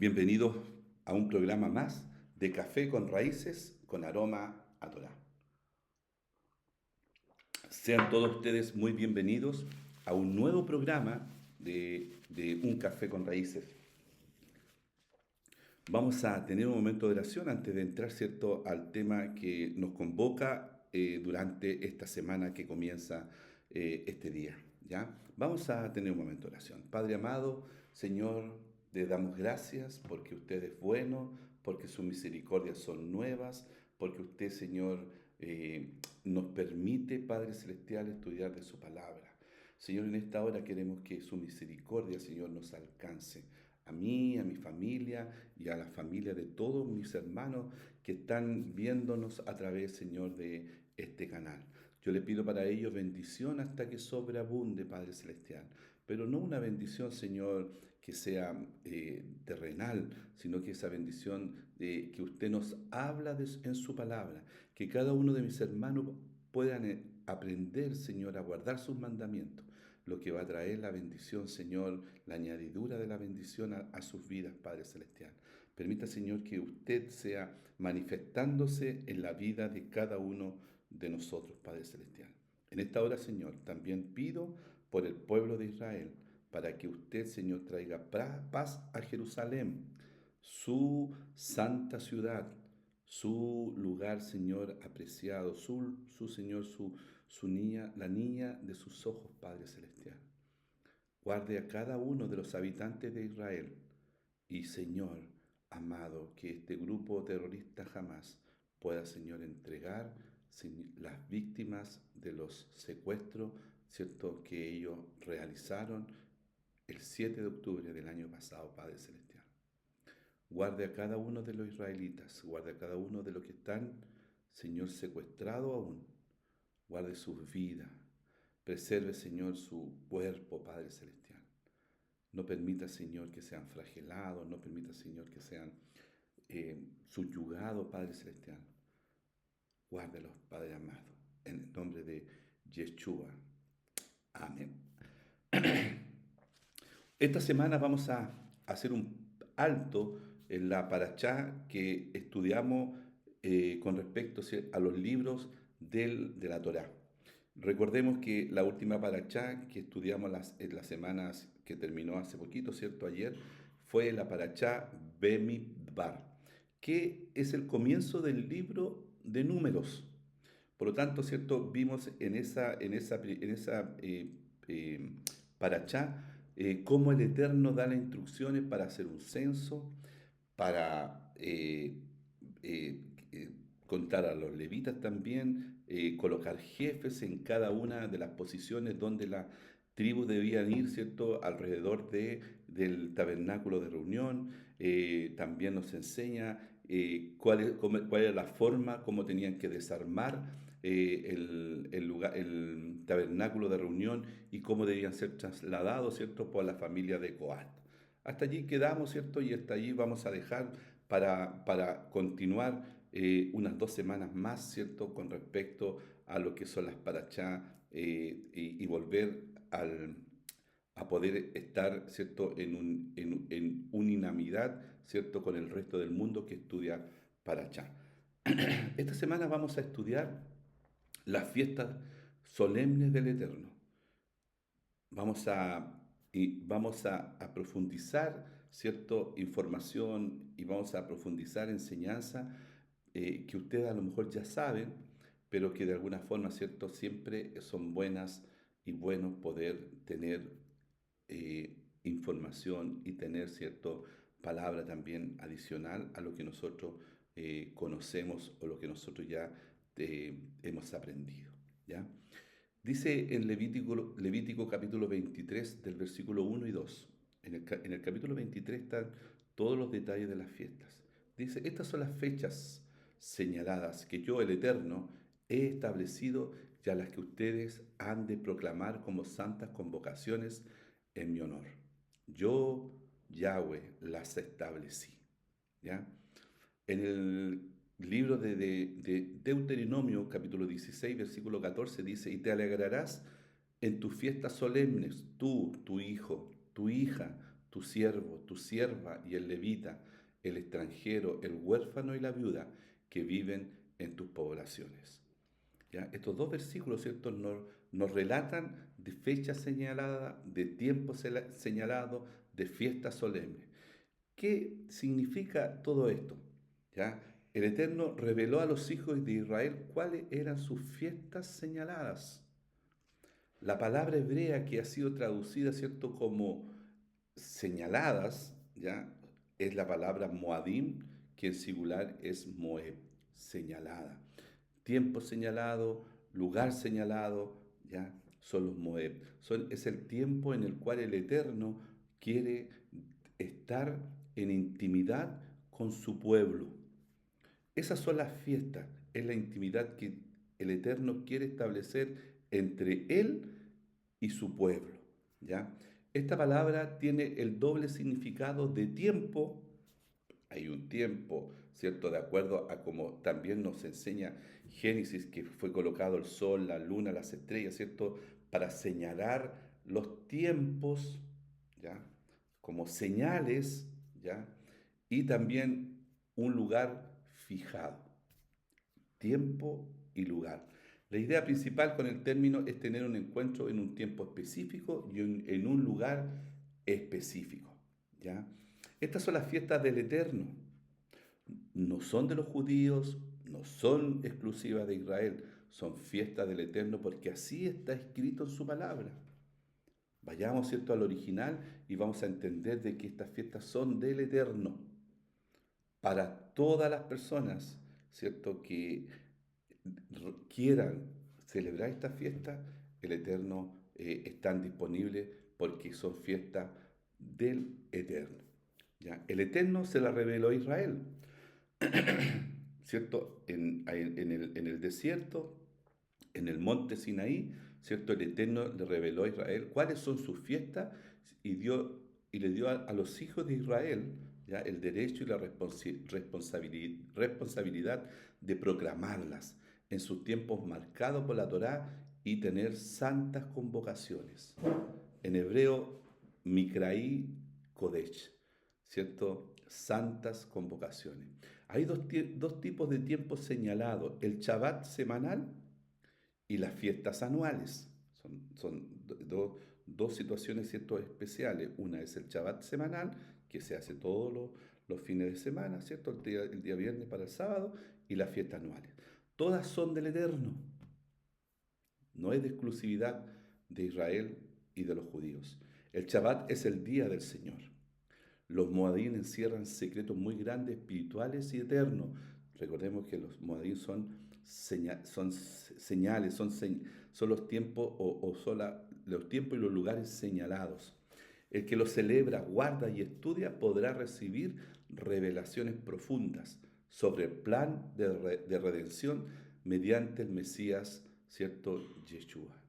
Bienvenidos a un programa más de Café con Raíces con aroma a Torá. Sean todos ustedes muy bienvenidos a un nuevo programa de Un Café con Raíces. Vamos a tener un momento de oración antes de entrar, ¿cierto?, al tema que nos convoca durante esta semana que comienza este día, ¿ya? Vamos a tener un momento de oración. Padre amado, Señor, le damos gracias porque usted es bueno, porque sus misericordias son nuevas, porque usted, Señor, nos permite, Padre Celestial, estudiar de su palabra. Señor, en esta hora queremos que su misericordia, Señor, nos alcance a mí, a mi familia y a la familia de todos mis hermanos que están viéndonos a través, Señor, de este canal. Yo le pido para ellos bendición hasta que sobreabunde, Padre Celestial, pero no una bendición, Señor, que sea terrenal, sino que esa bendición que usted nos habla en su palabra, que cada uno de mis hermanos puedan aprender, Señor, a guardar sus mandamientos, lo que va a traer la bendición, Señor, la añadidura de la bendición a sus vidas, Padre Celestial. Permita, Señor, que usted sea manifestándose en la vida de cada uno de nosotros, Padre Celestial. En esta hora, Señor, también pido por el pueblo de Israel, para que usted, Señor, traiga paz a Jerusalén, su santa ciudad, su lugar, Señor, apreciado, Señor, su niña, la niña de sus ojos, Padre Celestial. Guarde a cada uno de los habitantes de Israel y, Señor, amado, que este grupo terrorista jamás pueda, Señor, entregar las víctimas de los secuestros, ¿cierto?, que ellos realizaron el 7 de octubre del año pasado, Padre Celestial. Guarde a cada uno de los israelitas, guarde a cada uno de los que están, Señor, secuestrados aún. Guarde sus vidas. Preserve, Señor, su cuerpo, Padre Celestial. No permita, Señor, que sean flagelados, no permita, Señor, que sean subyugados, Padre Celestial. Guárdelos, Padre amado, en el nombre de Yeshua. Amén. Esta semana vamos a hacer un alto en la parachá que estudiamos con respecto a los libros de la Torá. Recordemos que la última parachá que estudiamos en las semanas que terminó hace poquito, ¿cierto? Ayer, fue la parachá Bemidbar, que es el comienzo del libro de Números. Por lo tanto, ¿cierto? Vimos en esa parachá cómo el Eterno da las instrucciones para hacer un censo, para contar a los levitas también, colocar jefes en cada una de las posiciones donde las tribus debían ir, ¿cierto?, alrededor del tabernáculo de reunión. También nos enseña cuál era la forma, cómo tenían que desarmar el tabernáculo de reunión y cómo debían ser trasladados, ¿cierto?, por la familia de Coat. Hasta allí quedamos, ¿cierto? Y hasta allí vamos a dejar para continuar unas 2 semanas más, ¿cierto?, con respecto a lo que son las parachá y volver a poder estar, ¿cierto?, en unanimidad, ¿cierto?, con el resto del mundo que estudia parachá. Esta semana vamos a estudiar las fiestas solemnes del Eterno. Vamos a profundizar, ¿cierto?, información y vamos a profundizar enseñanza que ustedes a lo mejor ya saben, pero que de alguna forma, ¿cierto?, siempre son buenas y buenos poder tener información y tener, ¿cierto?, palabra también adicional a lo que nosotros conocemos o lo que nosotros ya hemos aprendido, ¿ya? Dice en Levítico capítulo 23 del versículo 1 y 2. En el capítulo 23 están todos los detalles de las fiestas. Dice, estas son las fechas señaladas que yo, el Eterno, he establecido y a las que ustedes han de proclamar como santas convocaciones en mi honor. Yo, Yahweh, las establecí. ¿Ya? En el libro de Deuteronomio, capítulo 16, versículo 14, dice, y te alegrarás en tus fiestas solemnes, tú, tu hijo, tu hija, tu siervo, tu sierva y el levita, el extranjero, el huérfano y la viuda que viven en tus poblaciones. ¿Ya? Estos dos versículos, ¿cierto?, nos relatan de fechas señaladas, de tiempos señalados, de fiestas solemnes. ¿Qué significa todo esto? ¿Ya? El Eterno reveló a los hijos de Israel cuáles eran sus fiestas señaladas. La palabra hebrea que ha sido traducida, ¿cierto?, como señaladas, ¿ya? Es la palabra Moadim, que en singular es Moed, señalada. Tiempo señalado, lugar señalado, ¿ya? Son los Moed. Es el tiempo en el cual el Eterno quiere estar en intimidad con su pueblo. Esas son las fiestas, es la intimidad que el Eterno quiere establecer entre Él y su pueblo, ¿ya? Esta palabra tiene el doble significado de tiempo. Hay un tiempo, ¿cierto? De acuerdo a como también nos enseña Génesis, que fue colocado el sol, la luna, las estrellas, ¿cierto? Para señalar los tiempos, ¿ya? Como señales, ¿ya? Y también un lugar fijado, tiempo y lugar. La idea principal con el término es tener un encuentro en un tiempo específico y en un lugar específico, ¿ya? Estas son las fiestas del Eterno. No son de los judíos, no son exclusivas de Israel, son fiestas del Eterno porque así está escrito en su palabra. Vayamos, ¿cierto?, al original y vamos a entender de que estas fiestas son del Eterno para todas las personas, ¿cierto?, que quieran celebrar esta fiesta. El Eterno están disponibles porque son fiestas del Eterno. ¿Ya? El Eterno se la reveló a Israel, ¿cierto? En el desierto, en el monte Sinaí, ¿cierto? El Eterno le reveló a Israel cuáles son sus fiestas y le dio a los hijos de Israel, ¿ya?, el derecho y la responsabilidad de proclamarlas en sus tiempos marcados por la Torá y tener santas convocaciones. En hebreo, Mikraí Kodesh, ¿cierto? Santas convocaciones. Hay dos tipos de tiempos señalados, el Shabbat semanal y las fiestas anuales. Son dos situaciones, ¿cierto?, especiales. Una es el Shabbat semanal, que se hace todos los fines de semana, ¿cierto?, el día viernes para el sábado, y las fiestas anuales. Todas son del Eterno. No es de exclusividad de Israel y de los judíos. El Shabbat es el día del Señor. Los Moadim encierran secretos muy grandes, espirituales y eternos. Recordemos que los Moadim son señales, son los tiempos los tiempos y los lugares señalados. El que los celebra, guarda y estudia podrá recibir revelaciones profundas sobre el plan de redención mediante el Mesías, ¿cierto?, Yeshua.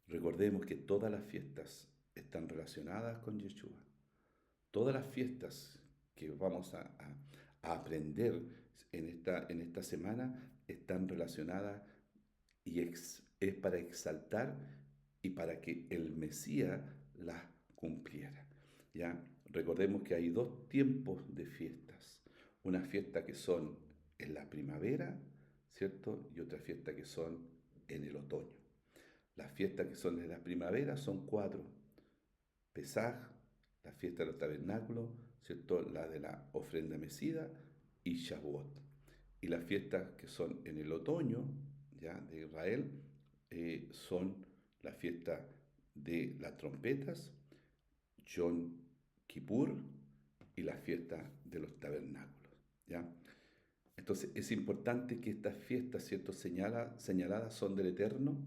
Recordemos que todas las fiestas están relacionadas con Yeshua. Todas las fiestas que vamos a aprender en esta semana están relacionadas y es para exaltar y para que el Mesías las cumpliera. ¿Ya? Recordemos que hay dos tiempos de fiestas. Una fiesta que son en la primavera, ¿cierto? Y otra fiesta que son en el otoño. Las fiestas que son en la primavera son cuatro: Pesaj, la fiesta de los tabernáculos, ¿cierto?, la de la ofrenda mecida, y Shavuot. Y las fiestas que son en el otoño, ya, de Israel, son la fiesta de las trompetas, Yom Kippur, y la fiesta de los tabernáculos, ¿ya? Entonces es importante que estas fiestas, ¿cierto?, señaladas son del Eterno.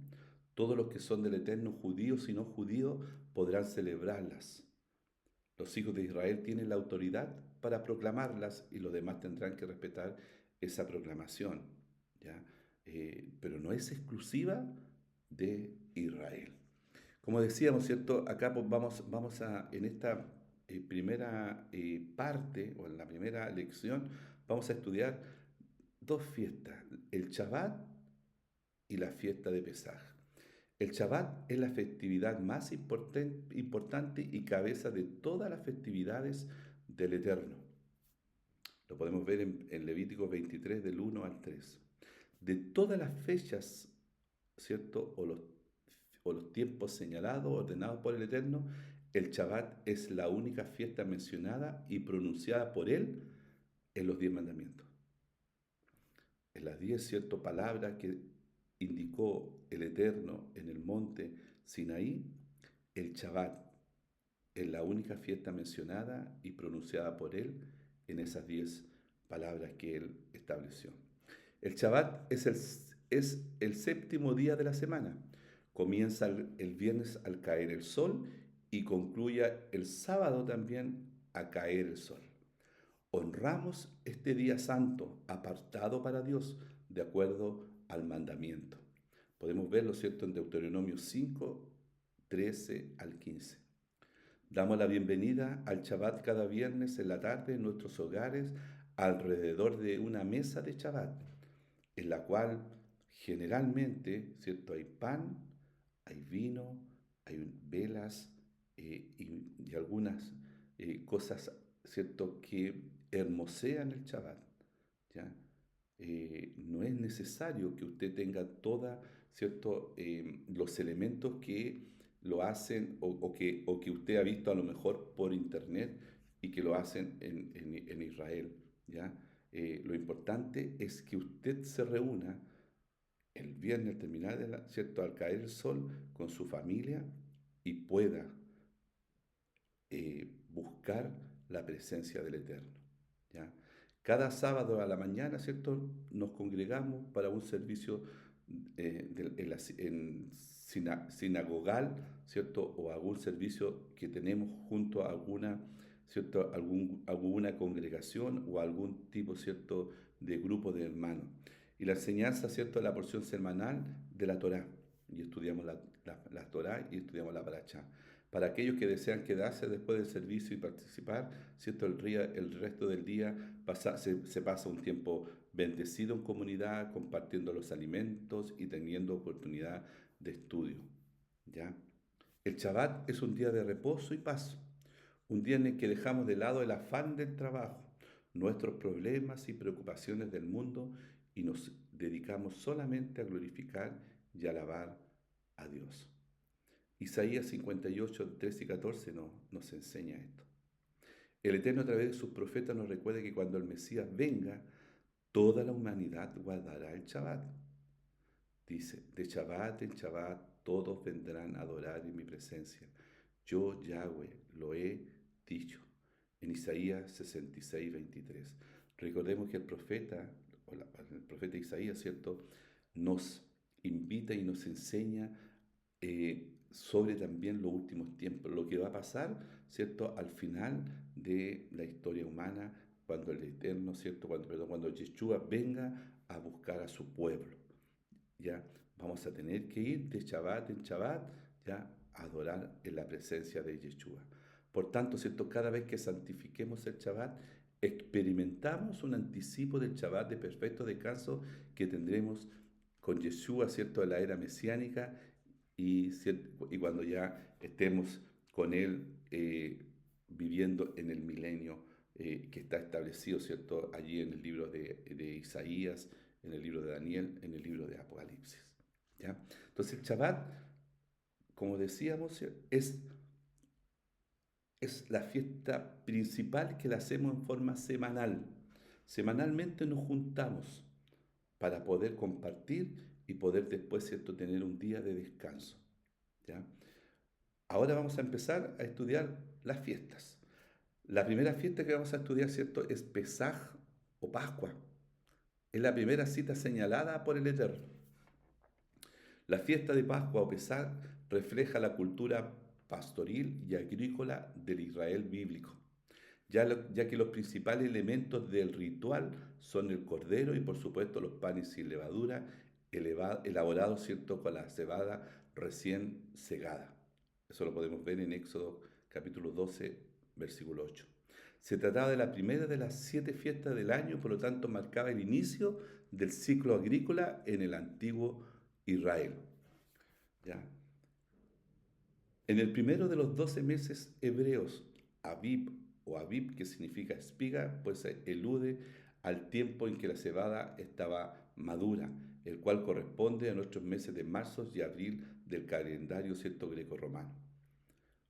Todos los que son del Eterno, judíos y no judíos, podrán celebrarlas. Los hijos de Israel tienen la autoridad para proclamarlas y los demás tendrán que respetar esa proclamación, ¿ya? Pero no es exclusiva de Israel. Como decíamos, ¿cierto? Acá pues vamos a, en esta primera parte, o en la primera lección, vamos a estudiar dos fiestas, el Shabbat y la fiesta de Pesaj. El Shabbat es la festividad más importante y cabeza de todas las festividades del Eterno. Lo podemos ver en Levítico 23 del 1 al 3. De todas las fechas, ¿cierto? O los tiempos señalados, ordenados por el Eterno, el Shabbat es la única fiesta mencionada y pronunciada por Él en los 10 mandamientos. En las 10, ¿cierto?, palabras que indicó el Eterno en el monte Sinaí, el Shabbat es la única fiesta mencionada y pronunciada por Él en esas 10 palabras que Él estableció. El Shabbat es el séptimo día de la semana. Comienza el viernes al caer el sol y concluye el sábado también a caer el sol. Honramos este día santo, apartado para Dios, de acuerdo al mandamiento. Podemos verlo, ¿cierto?, en Deuteronomio 5, 13 al 15. Damos la bienvenida al Shabbat cada viernes en la tarde en nuestros hogares alrededor de una mesa de Shabbat, en la cual generalmente, ¿cierto?, hay pan, hay vino, hay velas y algunas cosas, ¿cierto?, que hermosean el Shabbat, ¿ya? No es necesario que usted tenga todos, ¿cierto?, los elementos que lo hacen o que usted ha visto a lo mejor por internet y que lo hacen en Israel, ¿ya? Lo importante es que usted se reúna el viernes al terminar, ¿cierto?, al caer el sol con su familia y pueda buscar la presencia del Eterno, ¿ya? Cada sábado a la mañana, ¿cierto?, nos congregamos para un servicio sinagogal, ¿cierto?, o algún servicio que tenemos junto a alguna, ¿cierto?, alguna congregación o algún tipo, ¿cierto?, de grupo de hermanos. Y la enseñanza, ¿cierto?, de la porción semanal de la Torá. Y estudiamos la Torá y estudiamos la Parashá. Para aquellos que desean quedarse después del servicio y participar, ¿cierto?, el resto del día se pasa un tiempo bendecido en comunidad, compartiendo los alimentos y teniendo oportunidad de estudio, ¿ya? El Shabbat es un día de reposo y paz, un día en el que dejamos de lado el afán del trabajo, nuestros problemas y preocupaciones del mundo y nos dedicamos solamente a glorificar y alabar a Dios. Isaías 58, 13 y 14 nos enseña esto. El Eterno a través de sus profetas nos recuerda que cuando el Mesías venga, toda la humanidad guardará el Shabbat. Dice, de Shabbat en Shabbat todos vendrán a adorar en mi presencia. Yo, Yahweh, lo he dicho. En Isaías 66, 23. Recordemos que el profeta Isaías, ¿cierto?, nos invita y nos enseña sobre también los últimos tiempos, lo que va a pasar, ¿cierto?, al final de la historia humana, cuando el Eterno, ¿cierto?, cuando Yeshua venga a buscar a su pueblo, ¿ya? Vamos a tener que ir de Shabbat en Shabbat, ¿ya?, a adorar en la presencia de Yeshua. Por tanto, ¿cierto?, cada vez que santifiquemos el Shabbat, experimentamos un anticipo del Shabbat de perfecto descanso que tendremos con Yeshua, ¿cierto?, en la era mesiánica y cuando ya estemos con Él viviendo en el milenio que está establecido, ¿cierto?, allí en el libro de Isaías, en el libro de Daniel, en el libro de Apocalipsis, ¿ya? Entonces el Shabbat, como decíamos, es la fiesta principal que la hacemos en forma semanal. Semanalmente nos juntamos para poder compartir y poder después, ¿cierto?, tener un día de descanso, ¿ya? Ahora vamos a empezar a estudiar las fiestas. La primera fiesta que vamos a estudiar, ¿cierto?, es Pesaj o Pascua. Es la primera cita señalada por el Eterno. La fiesta de Pascua o Pesaj refleja la cultura pastoril y agrícola del Israel bíblico, ya que los principales elementos del ritual son el cordero y por supuesto los panes sin levadura, elaborados, ¿cierto?, con la cebada recién segada. Eso lo podemos ver en Éxodo capítulo 12, versículo 8. Se trataba de la primera de las 7 fiestas del año, por lo tanto marcaba el inicio del ciclo agrícola en el antiguo Israel. ¿ya? En el primero de los 12 meses hebreos, Abib o Abib, que significa espiga, pues elude al tiempo en que la cebada estaba madura, el cual corresponde a nuestros meses de marzo y abril del calendario cierto greco-romano.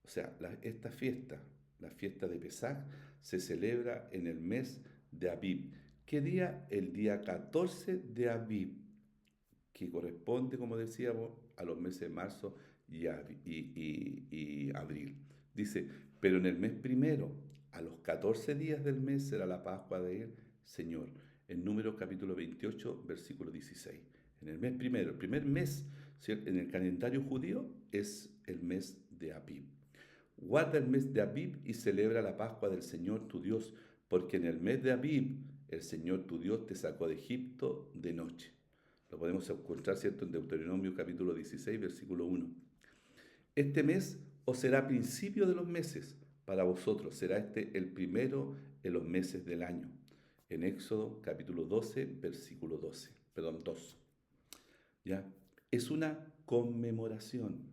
O sea, esta fiesta, la fiesta de Pesaj, se celebra en el mes de Abib. ¿Qué día? El día 14 de Abib, que corresponde, como decíamos, a los meses de marzo y abril. Dice, pero en el mes primero, a los 14 días del mes, será la Pascua del Señor. En Números capítulo 28, versículo 16. En el mes primero, el primer mes, ¿cierto?, en el calendario judío es el mes de Abib. Guarda el mes de Abib y celebra la Pascua del Señor tu Dios, porque en el mes de Abib el Señor tu Dios te sacó de Egipto de noche. Lo podemos encontrar, ¿cierto?, en Deuteronomio capítulo 16, versículo 1. Este mes os será principio de los meses, para vosotros será este el primero en los meses del año. En Éxodo capítulo 12, versículo 12, perdón, 2. ¿Ya? Es una conmemoración.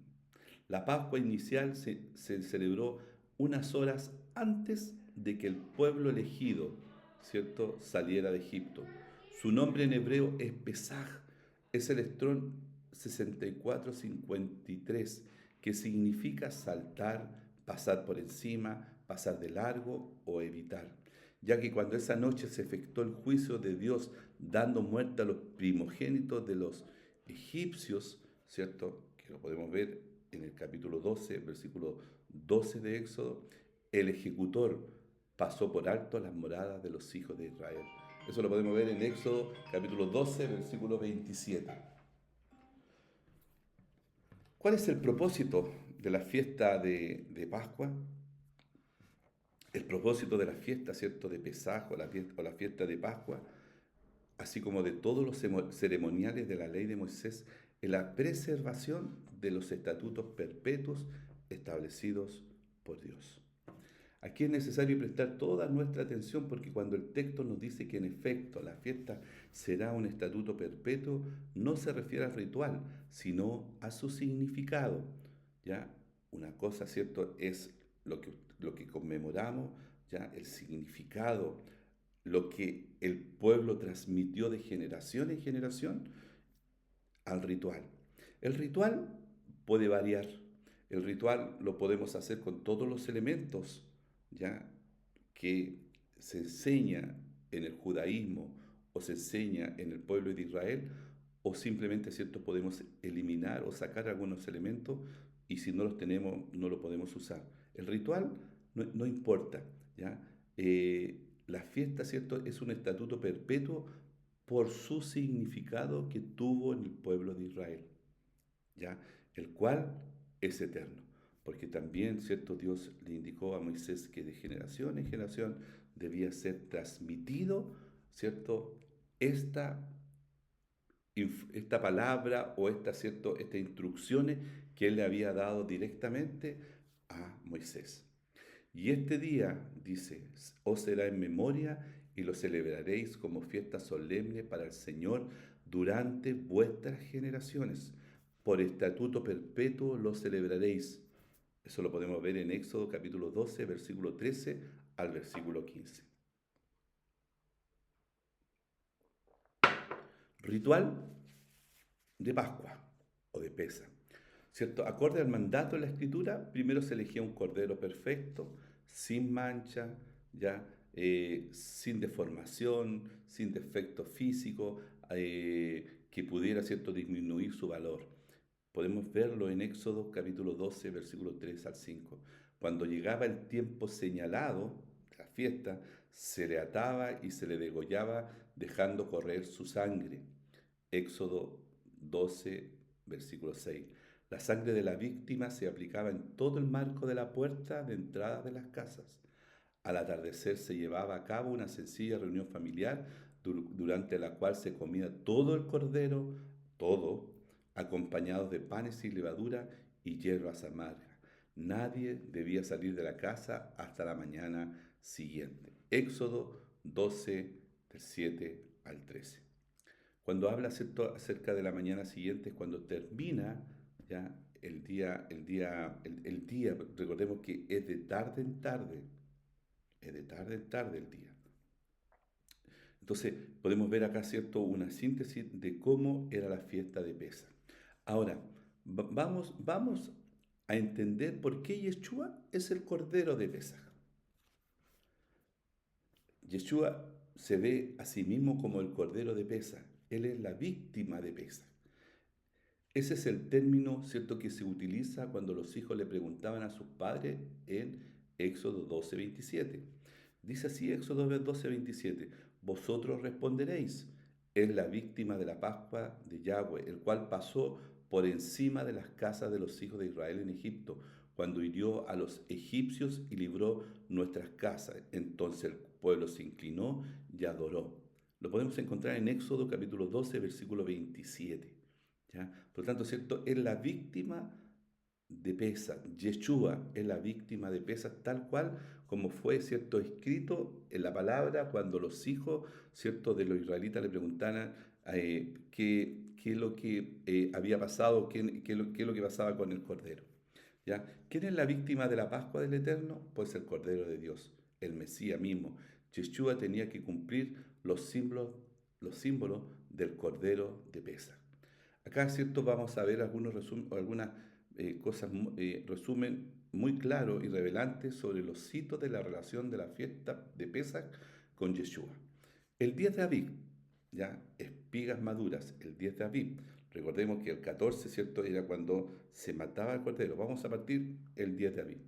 La Pascua inicial se celebró unas horas antes de que el pueblo elegido, ¿cierto?, saliera de Egipto. Su nombre en hebreo es Pesaj, es el estrón 6453, que significa saltar, pasar por encima, pasar de largo o evitar. Ya que cuando esa noche se efectuó el juicio de Dios, dando muerte a los primogénitos de los egipcios, ¿cierto?, que lo podemos ver en el capítulo 12, versículo 12 de Éxodo, el ejecutor pasó por alto las moradas de los hijos de Israel. Eso lo podemos ver en Éxodo capítulo 12, versículo 27. ¿Cuál es el propósito de la fiesta de Pascua? El propósito de la fiesta, ¿cierto?, de Pesaj o la fiesta de Pascua, así como de todos los ceremoniales de la ley de Moisés, en la preservación de los estatutos perpetuos establecidos por Dios. Aquí es necesario prestar toda nuestra atención porque cuando el texto nos dice que en efecto la fiesta será un estatuto perpetuo, no se refiere al ritual, sino a su significado. ¿Ya? Una cosa, ¿cierto?, es lo que conmemoramos, ¿ya?, el significado, lo que el pueblo transmitió de generación en generación al ritual. El ritual puede variar. El ritual lo podemos hacer con todos los elementos, ¿ya?, que se enseña en el judaísmo o se enseña en el pueblo de Israel, o simplemente, ¿cierto?, podemos eliminar o sacar algunos elementos y si no los tenemos no lo podemos usar. El ritual no importa, ¿ya? La fiesta, ¿cierto?, es un estatuto perpetuo por su significado que tuvo en el pueblo de Israel, ¿ya?, el cual es eterno. Porque también, ¿cierto?, Dios le indicó a Moisés que de generación en generación debía ser transmitido, ¿cierto?, esta palabra o ¿cierto?, estas instrucciones que él le había dado directamente a Moisés. Y este día, dice, os será en memoria y lo celebraréis como fiesta solemne para el Señor durante vuestras generaciones. Por estatuto perpetuo lo celebraréis. Eso lo podemos ver en Éxodo capítulo 12, versículo 13 al versículo 15. Ritual de Pascua o de Pesa. ¿Cierto? Acorde al mandato de la Escritura, primero se elegía un cordero perfecto, sin mancha, ya, sin deformación, sin defecto físico, que pudiera, ¿cierto?, disminuir su valor. Podemos verlo en Éxodo capítulo 12, versículos 3 al 5. Cuando llegaba el tiempo señalado, la fiesta, se le ataba y se le degollaba dejando correr su sangre. Éxodo 12, versículo 6. La sangre de la víctima se aplicaba en todo el marco de la puerta de entrada de las casas. Al atardecer se llevaba a cabo una sencilla reunión familiar durante la cual se comía todo el cordero, todo, acompañado de panes y levadura y hierbas amargas. Nadie debía salir de la casa hasta la mañana siguiente. Éxodo 12, del 7 al 13. Cuando habla, ¿cierto?, acerca de la mañana siguiente es cuando termina, ¿ya? El día, recordemos que es de tarde en tarde, es de tarde en tarde el día. Entonces, podemos ver acá, ¿cierto?, una síntesis de cómo era la fiesta de Pesaj. Ahora, vamos a entender por qué Yeshua es el Cordero de Pesaj. Yeshua se ve a sí mismo como el Cordero de Pesaj. Él es la víctima de Pesaj. Ese es el término, ¿cierto?, que se utiliza cuando los hijos le preguntaban a sus padres en Éxodo 12:27. Dice así Éxodo 12:27, vosotros responderéis, es la víctima de la Pascua de Yahweh, el cual pasó por encima de las casas de los hijos de Israel en Egipto, cuando hirió a los egipcios y libró nuestras casas. Entonces el pueblo se inclinó y adoró. Lo podemos encontrar en Éxodo capítulo 12, versículo 27. ¿Ya? Por lo tanto, ¿cierto? Es la víctima de Pesaj. Yeshua es la víctima de Pesaj, tal cual como fue, ¿cierto?, escrito en la palabra cuando los hijos, ¿cierto?, de los israelitas le preguntaran qué es lo que había pasado, qué es lo que pasaba con el Cordero. ¿Ya? ¿Quién es la víctima de la Pascua del Eterno? Pues el Cordero de Dios, el Mesías mismo. Yeshua tenía que cumplir los símbolos del Cordero de Pesaj. Acá, ¿cierto?, vamos a ver algunas cosas, resumen muy claro y revelantes sobre los hitos de la relación de la fiesta de Pesaj con Yeshua. El 10 de Aviv, ya, espigas maduras, el 10 de Aviv. Recordemos que el 14, ¿cierto?, era cuando se mataba el cordero. Vamos a partir el 10 de Aviv.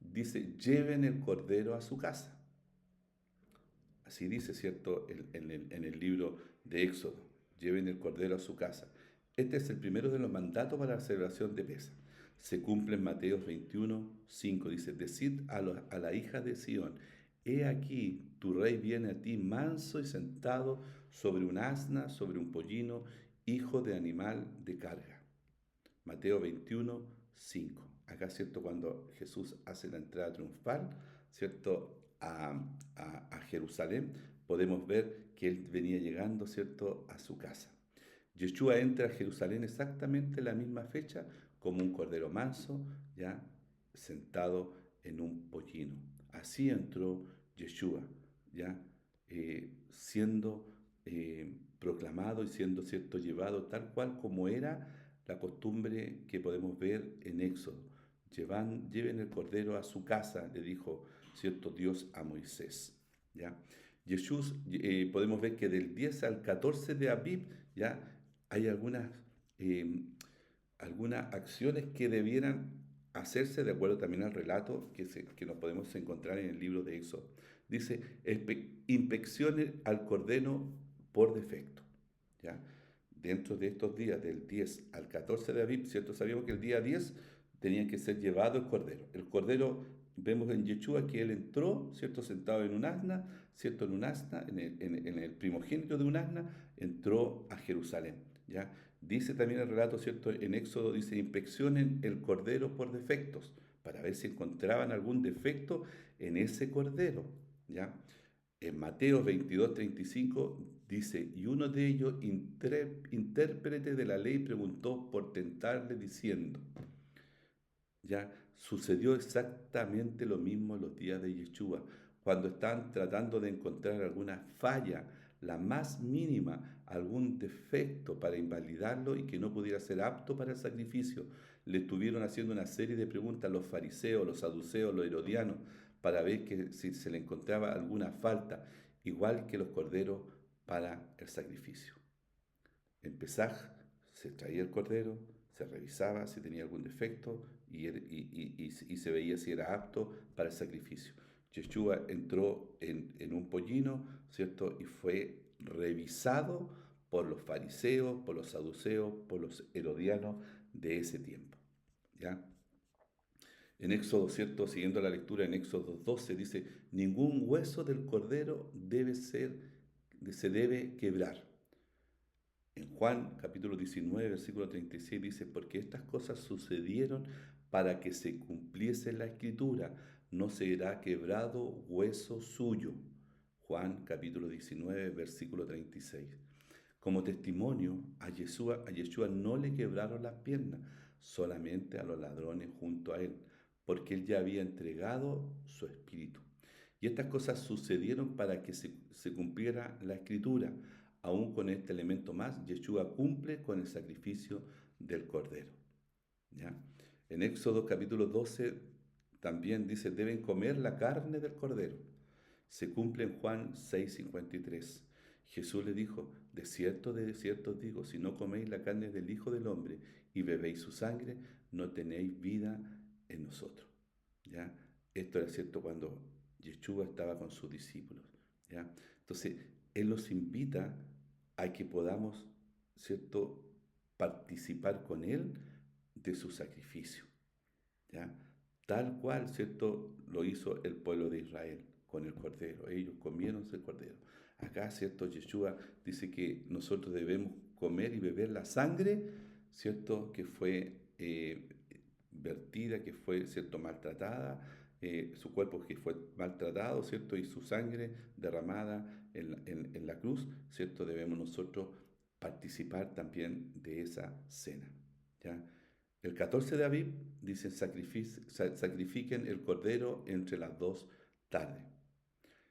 Dice, lleven el cordero a su casa. Así dice, ¿cierto?, en el libro de Éxodo. Lleven el cordero a su casa. Este es el primero de los mandatos para la celebración de Pesaj. Se cumple en Mateo 21:5. Dice, decid a la hija de Sión, he aquí, tu rey viene a ti manso y sentado sobre un asna, sobre un pollino, hijo de animal de carga. Mateo 21:5. Acá, ¿cierto?, cuando Jesús hace la entrada triunfal, ¿cierto?, a Jerusalén, podemos ver que él venía llegando, ¿cierto?, a su casa. Yeshua entra a Jerusalén exactamente en la misma fecha como un cordero manso, ya sentado en un pollino. Así entró Yeshua, ya siendo proclamado y siendo, ¿cierto?, llevado tal cual como era la costumbre que podemos ver en Éxodo. Lleven el cordero a su casa, le dijo, ¿cierto?, Dios a Moisés. ¿Ya? Jesús, podemos ver que del 10 al 14 de Abib, ¿ya?, hay eh, algunas acciones que debieran hacerse de acuerdo también al relato que nos podemos encontrar en el libro de Éxodo. Dice, inspecciones al cordero por defecto. ¿Ya? Dentro de estos días, del 10 al 14 de Abib, ¿cierto? Sabíamos que el día 10 tenía que ser llevado el cordero. El cordero, vemos en Yeshua que él entró, ¿cierto?, sentado en un asna, ¿cierto?, en el primogénito de un asna, entró a Jerusalén. ¿Ya? Dice también el relato, ¿cierto?, en Éxodo, dice, inspeccionen el cordero por defectos, para ver si encontraban algún defecto en ese cordero. ¿Ya? En Mateo 22:35 dice, y uno de ellos, intérprete de la ley, preguntó por tentarle diciendo, ya sucedió exactamente lo mismo en los días de Yeshua, cuando están tratando de encontrar alguna falla, la más mínima, algún defecto para invalidarlo y que no pudiera ser apto para el sacrificio. Le estuvieron haciendo una serie de preguntas a los fariseos, los saduceos, los herodianos, para ver si se le encontraba alguna falta, igual que los corderos para el sacrificio. En Pesaj se traía el cordero, se revisaba si tenía algún defecto y se veía si era apto para el sacrificio. Yeshua entró en un pollino, ¿cierto? Y fue revisado por los fariseos, por los saduceos, por los herodianos de ese tiempo. ¿Ya? En Éxodo, ¿cierto? Siguiendo la lectura en Éxodo 12, dice, ningún hueso del cordero se debe quebrar. En Juan capítulo 19, versículo 36 dice, porque estas cosas sucedieron para que se cumpliese la escritura, no será quebrado hueso suyo. Juan capítulo 19, versículo 36. Como testimonio, a Yeshua no le quebraron las piernas, solamente a los ladrones junto a él, porque él ya había entregado su espíritu. Y estas cosas sucedieron para que se cumpliera la escritura. Aún con este elemento más, Yeshua cumple con el sacrificio del Cordero. ¿Ya? En Éxodo capítulo 12 también dice, deben comer la carne del Cordero. Se cumple en Juan 6:53. Jesús le dijo, de cierto os digo, si no coméis la carne del Hijo del Hombre y bebéis su sangre, no tenéis vida en nosotros. ¿Ya? Esto era cierto cuando Yeshua estaba con sus discípulos. ¿Ya? Entonces, Él nos invita a que podamos, ¿cierto?, participar con Él de su sacrificio. ¿Ya? Tal cual, ¿cierto?, lo hizo el pueblo de Israel con el cordero. Ellos comieron ese cordero. Acá, ¿cierto?, Yeshua dice que nosotros debemos comer y beber la sangre, ¿cierto?, que fue vertida, que fue, ¿cierto?, maltratada, su cuerpo que fue maltratado, ¿cierto?, y su sangre derramada en la cruz, ¿cierto?, debemos nosotros participar también de esa cena. ¿Ya? El 14 de Aviv dice, sacrifiquen el cordero entre las 2 tardes.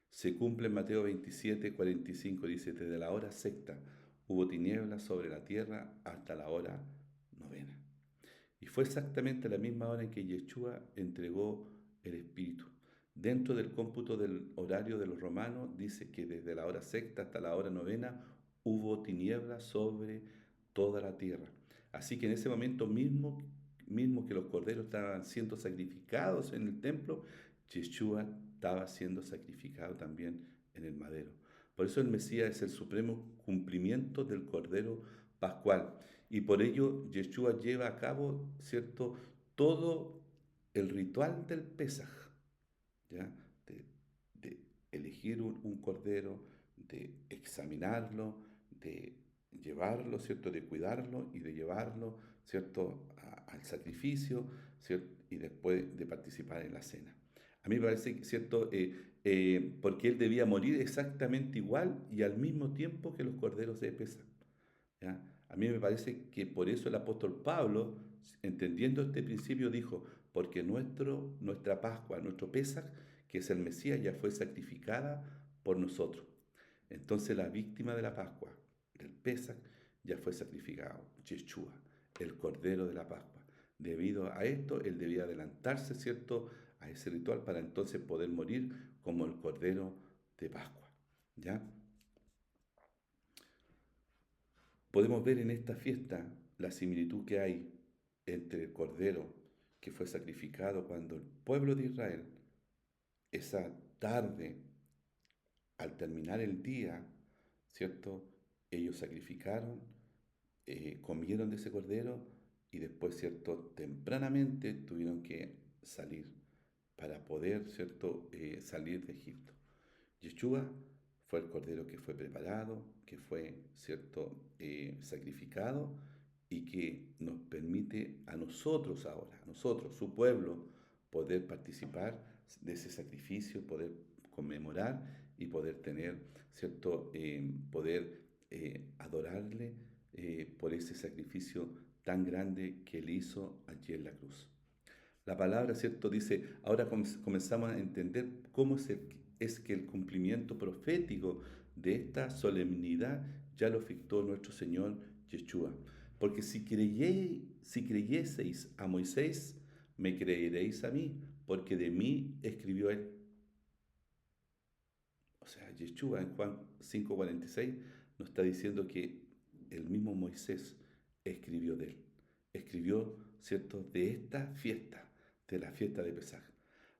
Se cumple en Mateo 27:45, dice, desde la hora sexta hubo tinieblas sobre la tierra hasta la hora novena. Y fue exactamente la misma hora en que Yeshua entregó el Espíritu. Dentro del cómputo del horario de los romanos dice que desde la hora sexta hasta la hora novena hubo tinieblas sobre toda la tierra. Así que en ese momento mismo que los corderos estaban siendo sacrificados en el templo, Yeshua estaba siendo sacrificado también en el madero. Por eso el Mesías es el supremo cumplimiento del Cordero Pascual. Y por ello Yeshua lleva a cabo, ¿cierto?, todo el ritual del Pesaj, ¿ya? De elegir un cordero, de examinarlo, de llevarlo, ¿cierto?, de cuidarlo y de llevarlo, ¿cierto?, al sacrificio, ¿cierto?, y después de participar en la cena. A mí me parece, ¿cierto?, porque él debía morir exactamente igual y al mismo tiempo que los corderos de Pesaj. ¿Ya? A mí me parece que por eso el apóstol Pablo, entendiendo este principio, dijo, porque nuestra Pascua, nuestro Pesaj, que es el Mesías, ya fue sacrificada por nosotros. Entonces la víctima de la Pascua, del Pesaj, ya fue sacrificado, Yeshua, el Cordero de la Pascua. Debido a esto, él debía adelantarse, ¿cierto?, a ese ritual para entonces poder morir como el Cordero de Pascua. ¿Ya? Podemos ver en esta fiesta la similitud que hay entre el cordero que fue sacrificado cuando el pueblo de Israel, esa tarde, al terminar el día, ¿cierto? Ellos sacrificaron, comieron de ese cordero y después, ¿cierto?, tempranamente tuvieron que salir para poder, ¿cierto?, salir de Egipto. Yeshua fue el cordero que fue preparado, que fue, ¿cierto?, sacrificado y que nos permite a nosotros ahora, a nosotros, su pueblo, poder participar de ese sacrificio, poder conmemorar y poder tener, ¿cierto?, poder adorarle por ese sacrificio tan grande que él hizo allí en la cruz. La palabra, ¿cierto?, dice, ahora comenzamos a entender cómo es que el cumplimiento profético de esta solemnidad ya lo efectuó nuestro Señor Yeshua. Porque si creyeseis a Moisés, me creeréis a mí, porque de mí escribió él. O sea, Yeshua en Juan 5:46 nos está diciendo que el mismo Moisés escribió de él. Escribió, ¿cierto?, de esta fiesta, de la fiesta de Pesaj.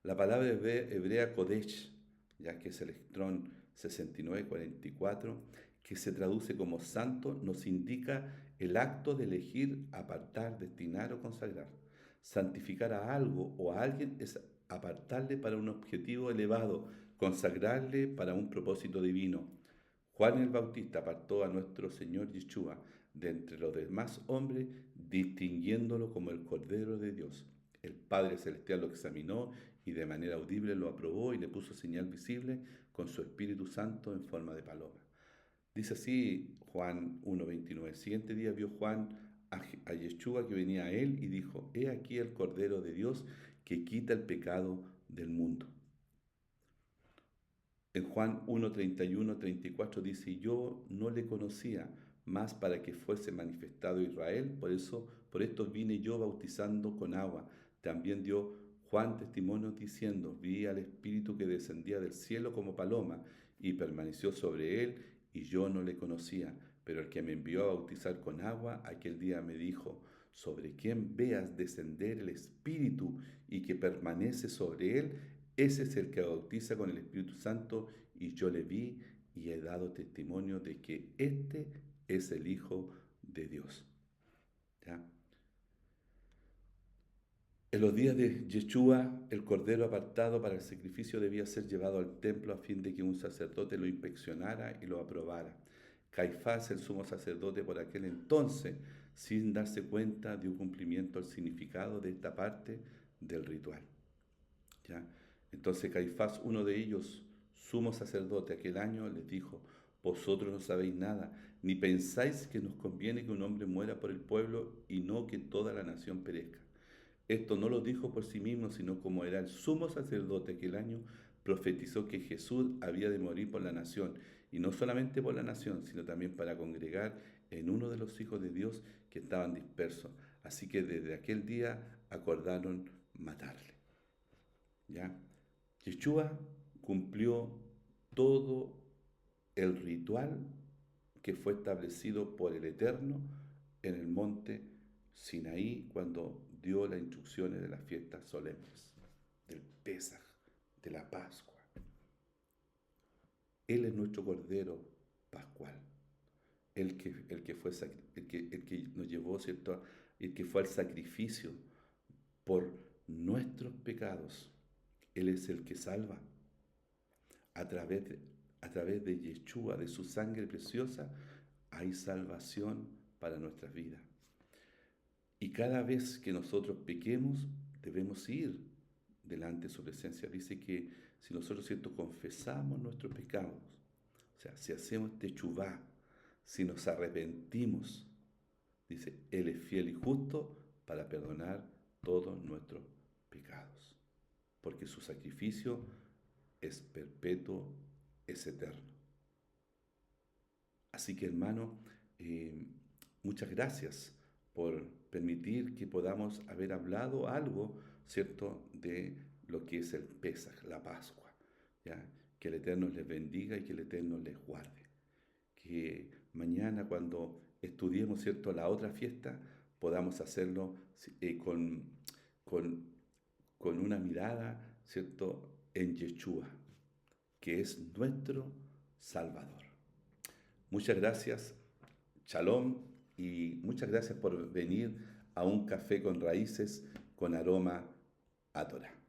La palabra hebrea Kodesh, ya que es el Strong 69:44, que se traduce como santo, nos indica el acto de elegir, apartar, destinar o consagrar. Santificar a algo o a alguien es apartarle para un objetivo elevado, consagrarle para un propósito divino. Juan el Bautista apartó a nuestro Señor Yeshua de entre los demás hombres, distinguiéndolo como el Cordero de Dios. El Padre Celestial lo examinó y de manera audible lo aprobó y le puso señal visible con su Espíritu Santo en forma de paloma. Dice así Juan 1:29. El siguiente día vio Juan a Yeshua que venía a él y dijo: He aquí el Cordero de Dios que quita el pecado del mundo. En Juan 1, 31, 34 dice: Yo no le conocía, más para que fuese manifestado a Israel, por esto vine yo bautizando con agua. También dio Juan testimonio diciendo: Vi al Espíritu que descendía del cielo como paloma y permaneció sobre él, y yo no le conocía. Pero el que me envió a bautizar con agua, aquel día me dijo: Sobre quien veas descender el Espíritu y que permanece sobre él, ese es el que bautiza con el Espíritu Santo, y yo le vi y he dado testimonio de que este es el Hijo de Dios. ¿Ya? En los días de Yeshua, el cordero apartado para el sacrificio debía ser llevado al templo a fin de que un sacerdote lo inspeccionara y lo aprobara. Caifás, el sumo sacerdote por aquel entonces, sin darse cuenta, dio cumplimiento al significado de esta parte del ritual. ¿Ya? Entonces Caifás, uno de ellos, sumo sacerdote aquel año, les dijo: Vosotros no sabéis nada, ni pensáis que nos conviene que un hombre muera por el pueblo y no que toda la nación perezca. Esto no lo dijo por sí mismo, sino como era el sumo sacerdote aquel año, profetizó que Jesús había de morir por la nación, y no solamente por la nación, sino también para congregar en uno de los hijos de Dios que estaban dispersos. Así que desde aquel día acordaron matarle. ¿Ya? Yeshua cumplió todo el ritual que fue establecido por el Eterno en el monte Sinaí cuando dio las instrucciones de las fiestas solemnes, del Pesaj, de la Pascua. Él es nuestro Cordero Pascual, el que nos llevó, ¿cierto?, el que fue al sacrificio por nuestros pecados. Él es el que salva. A través de Yeshua, de su sangre preciosa, hay salvación para nuestras vidas. Y cada vez que nosotros pequemos, debemos ir delante de su presencia. Dice que si nosotros, ¿cierto?, confesamos nuestros pecados, o sea, si hacemos techuvá, si nos arrepentimos, dice, Él es fiel y justo para perdonar todos nuestros pecados, porque su sacrificio es perpetuo, es eterno. Así que, hermano, muchas gracias por permitir que podamos haber hablado algo, ¿cierto?, de lo que es el Pesaj, la Pascua. ¿Ya? Que el Eterno les bendiga y que el Eterno les guarde. Que mañana, cuando estudiemos, ¿cierto?, la otra fiesta, podamos hacerlo con, con una mirada, ¿cierto?, en Yeshua, que es nuestro Salvador. Muchas gracias, Shalom, y muchas gracias por venir a un café con raíces con aroma a Torah.